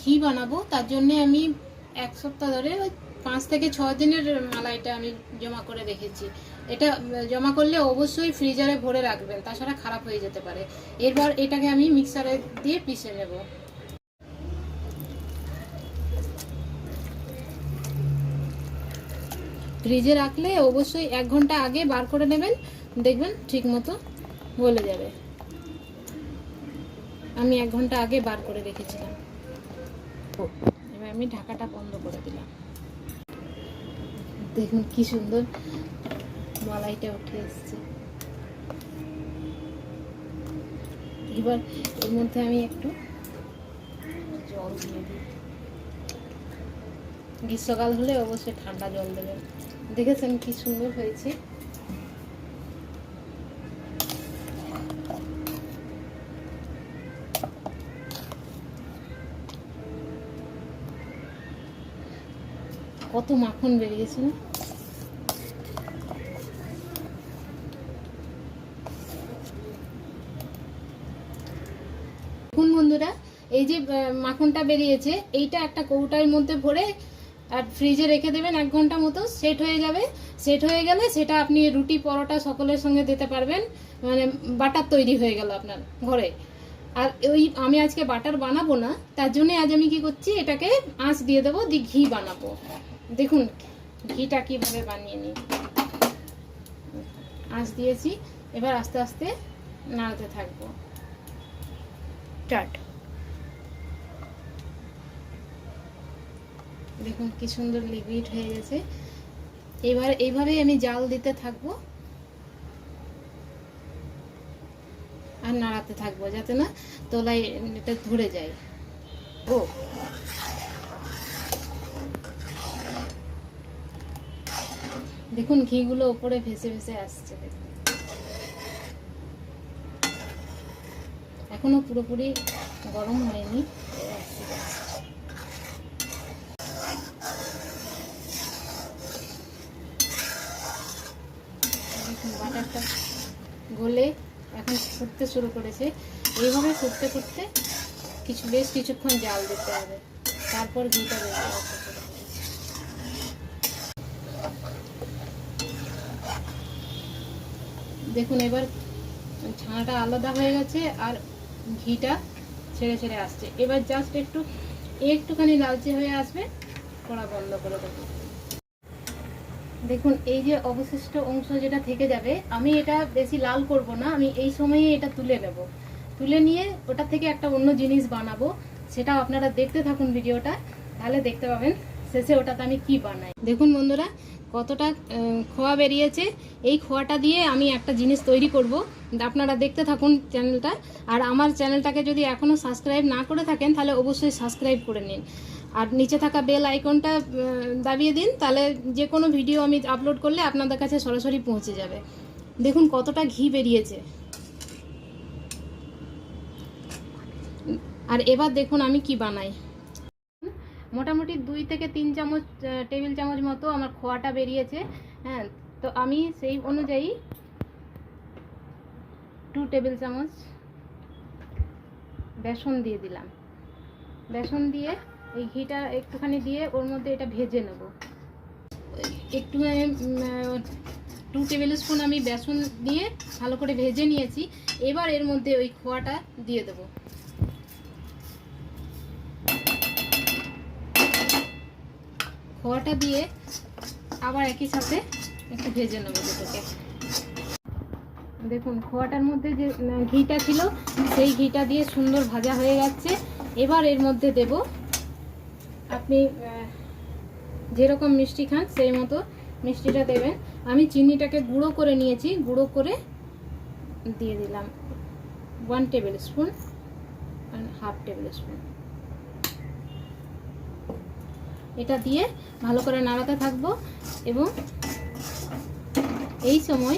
ঘি বানাবো, তার জন্যে আমি 1 সপ্তাহ ধরে 5 থেকে 6 দিনের মালাইটা আমি জমা করে রেখেছি। এটা জমা করলে অবশ্যই ফ্রিজারে ভরে রাখবেন, তাছাড়া খারাপ হয়ে যেতে পারে। এরপর এটাকে আমি মিক্সারে দিয়ে পিষে নেব। ফ্রিজে রাখলে অবশ্যই 1 ঘন্টা আগে বার করে নেবেন, দেখবেন ঠিক মতো গলে যাবে। আমি 1 ঘন্টা আগে বার করে রেখেছিলাম। এবার আমি ঢাকাটা বন্ধ করে দিলাম। দেখুন কি সুন্দর মালাইটা উঠে এসছে। এবার এর মধ্যে আমি একটু জল দিয়ে দিই। গ্রীষ্মকাল হলে অবশ্যই ঠান্ডা জল দেবেন। দেখেছেন কি সুন্দর হয়েছে। কত মাখন বেরিয়েছে না। দেখুন বন্ধুরা, এই যে মাখনটা বেরিয়েছে, এইটা একটা কৌটার মধ্যে ভরে আর ফ্রিজে রেখে দেবেন 1 ঘন্টা মতো। সেট হয়ে যাবে। সেট হয়ে গেলে সেটা আপনি রুটি পরোটা সকলের সঙ্গে দিতে পারবেন। মানে বাটার তৈরি হয়ে গেল আপনার ঘরে। আর ওই আমি আজকে বাটার বানাবো না, তার জন্য আজ আমি কি করছি, এটাকে আঁচ দিয়ে দেবো, দিয়ে ঘি বানাবো। দেখুন ঘিটা কিভাবে বানিয়ে নিই। আঁচ দিয়েছি, এবার আস্তে আস্তে নাড়তে থাকবো। স্টার্ট। দেখুন কি সুন্দর লিকুইড হয়ে গেছে। এবার এইভাবেই আমি জাল দিতে থাকবো আর নাড়াতে থাকবো, যাতে না তলায় এটা ধরে যায়। ও দেখুন ঘিগুলো উপরে ভেসে ভেসে আসছে। দেখুন এখনো পুরোপুরি গরম হয়নি। বাটারটা গলে এখন ফুটতে শুরু করেছে। এইভাবে ফুটতে ফুটতে বেশ কিছুক্ষণ জাল দিতে হবে, তারপর ঘিটা বেরিয়ে আসবে। দেখুন এবার ছানাটা আলাদা হয়ে গেছে আর ঘিটা ছেড়ে ছেড়ে আসছে। এবার জাস্ট একটুখানি লালচে হয়ে আসবে, কড়া বন্ধ করে দেবো। দেখুন এই যে অবশিষ্ট অংশ যেটা থেকে যাবে, আমি এটা বেশি লাল করব না, আমি এই সময়ে এটা তুলে নেব। তুলে নিয়ে ওটা থেকে একটা অন্য জিনিস বানাবো, সেটাও আপনারা দেখতে থাকুন ভিডিওটা, তাহলে দেখতে পাবেন শেষে ওটাতে আমি কি বানাই। দেখুন বন্ধুরা কতটা খোয়া বেরিয়েছে। এই খোয়াটা দিয়ে আমি একটা জিনিস তৈরি করব, আপনারা দেখতে থাকুন চ্যানেলটা। আর আমার চ্যানেলটাকে যদি এখনও সাবস্ক্রাইব না করে থাকেন তাহলে অবশ্যই সাবস্ক্রাইব করে নিন, আর নিচে থাকা বেল আইকনটা দাবিয়ে দিন, তাহলে যে কোনো ভিডিও আমি আপলোড করলে আপনাদের কাছে সরাসরি পৌঁছে যাবে। দেখুন কতটা ঘি বেরিয়েছে। আর এবার দেখুন আমি কি বানাই। মোটামুটি 2 থেকে 3 চামচ টেবিল চামচ মতো আমার খোয়াটা বেরিয়েছে। হ্যাঁ, তো আমি সেই অনুযায়ী 2 টেবিল চামচ বেসন দিয়ে দিলাম। বেসন দিয়ে এই ঘিটা একটুখানি দিয়ে ওর মধ্যে এটা ভেজে নেব। একটু 2 টেবিল স্পুন আমি বেসন দিয়ে ভালো করে ভেজে নিয়েছি। এবার এর মধ্যে ওই খোয়াটা দিয়ে দেব। খোয়াটা দিয়ে আবার একই সাথে একটু ভেজে নেব দুটোকে। দেখুন খোয়াটার মধ্যে যে ঘিটা ছিল সেই ঘিটা দিয়ে সুন্দর ভাজা হয়ে যাচ্ছে। এবার এর মধ্যে দেব, আপনি যেরকম মিষ্টি খান সেই মতো মিষ্টিটা দেবেন। আমি চিনিটাকে গুঁড়ো করে নিয়েছি, গুঁড়ো করে দিয়ে দিলাম 1 টেবিল স্পুন আর 1/2 টেবিল স্পুন। এটা দিয়ে ভালো করে নাড়াতে থাকবো এবং এই সময়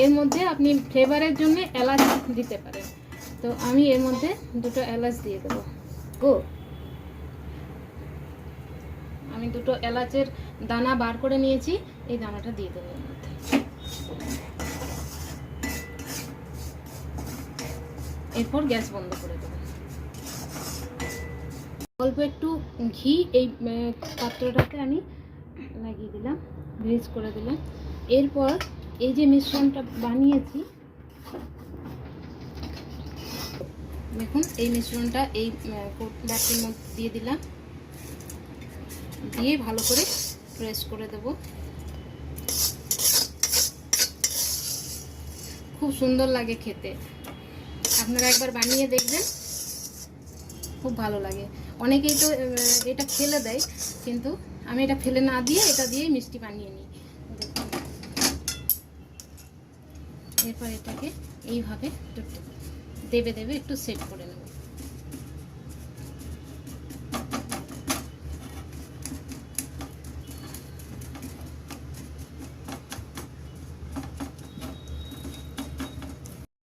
এর মধ্যে আপনি ফ্লেভারের জন্য এলাচ দিতে পারেন। তো আমি এর মধ্যে 2টো এলাচ দিয়ে দেবো। আমি 2টো এলাচের দানা বার করে নিয়েছি, এই দানাটা দিয়ে দেবো এর মধ্যে। এরপর গ্যাস বন্ধ করে দেবো। অল্প একটু ঘি এই পাত্রটাতে আমি লাগিয়ে দিলাম, গ্রিজ করে দিলাম। এরপর এই যে মিশ্রণটা বানিয়েছি, দেখুন এই মিশ্রণটা এই বাটির মধ্যে দিয়ে দিলাম, দিয়ে ভালো করে প্রেস করে দেব। খুব সুন্দর লাগে খেতে, আপনারা একবার বানিয়ে দেখবেন, খুব ভালো লাগে। অনেকেই তো এটা ফেলে দেয়, কিন্তু আমি এটা ফেলে না দিয়ে এটা দিয়েই মিষ্টি বানিয়ে নিই। এরপর এটাকে এইভাবে দেবে দেবে একটু সেট করে নেব।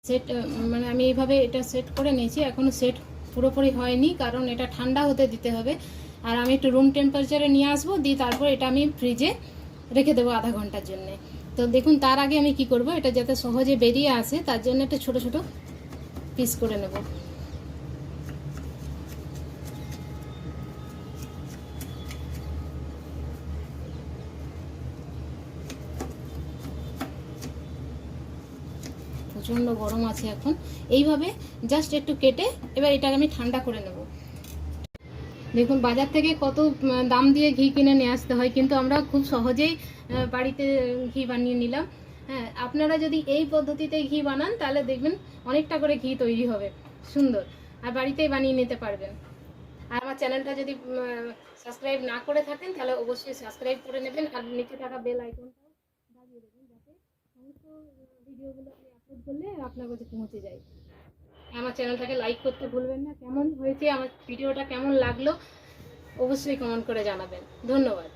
সেট মানে আমি এইভাবে এটা সেট করে নিয়েছি। এখনো সেট পুরোপুরি হয়নি, কারণ এটা ঠান্ডা হতে দিতে হবে। আর আমি একটু রুম টেম্পারেচারে নিয়ে আসবো, দিয়ে তারপর এটা আমি ফ্রিজে রেখে দেবো আধা ঘন্টার জন্যে। তো দেখুন তার আগে আমি কি করব, এটা যাতে সহজে বেরিয়ে আসে তার জন্য একটা ছোট ছোট পিস করে নেব। প্রচণ্ড গরম আছে এখন। এইভাবে জাস্ট একটু কেটে এবার এটাকে আমি ঠান্ডা করে নেব। দেখুন বাজার থেকে কত দাম দিয়ে ঘি কিনে নিয়ে আসতে হয়, কিন্তু আমরা খুব সহজেই বাড়িতে ঘি বানিয়ে নিলাম। হ্যাঁ, আপনারা যদি এই পদ্ধতিতে ঘি বানান তাহলে দেখবেন অনেকটা করে ঘি তৈরি হবে সুন্দর, আর বাড়িতেই বানিয়ে নিতে পারবেন। আর আমার চ্যানেলটা যদি সাবস্ক্রাইব না করে থাকেন তাহলে অবশ্যই সাবস্ক্রাইব করে নেবেন, আর নিচে থাকা বেল আইকনটাও বাজিয়ে দেবেন, যাতে সমস্ত ভিডিওগুলো আমি আপলোড করলে আপনার কাছে পৌঁছে যায়। আমার চ্যানেলটাকে লাইক করতে ভুলবেন না। কেমন হয়েছে আমার ভিডিওটা, কেমন লাগলো অবশ্যই কমেন্ট করে জানাবেন। ধন্যবাদ।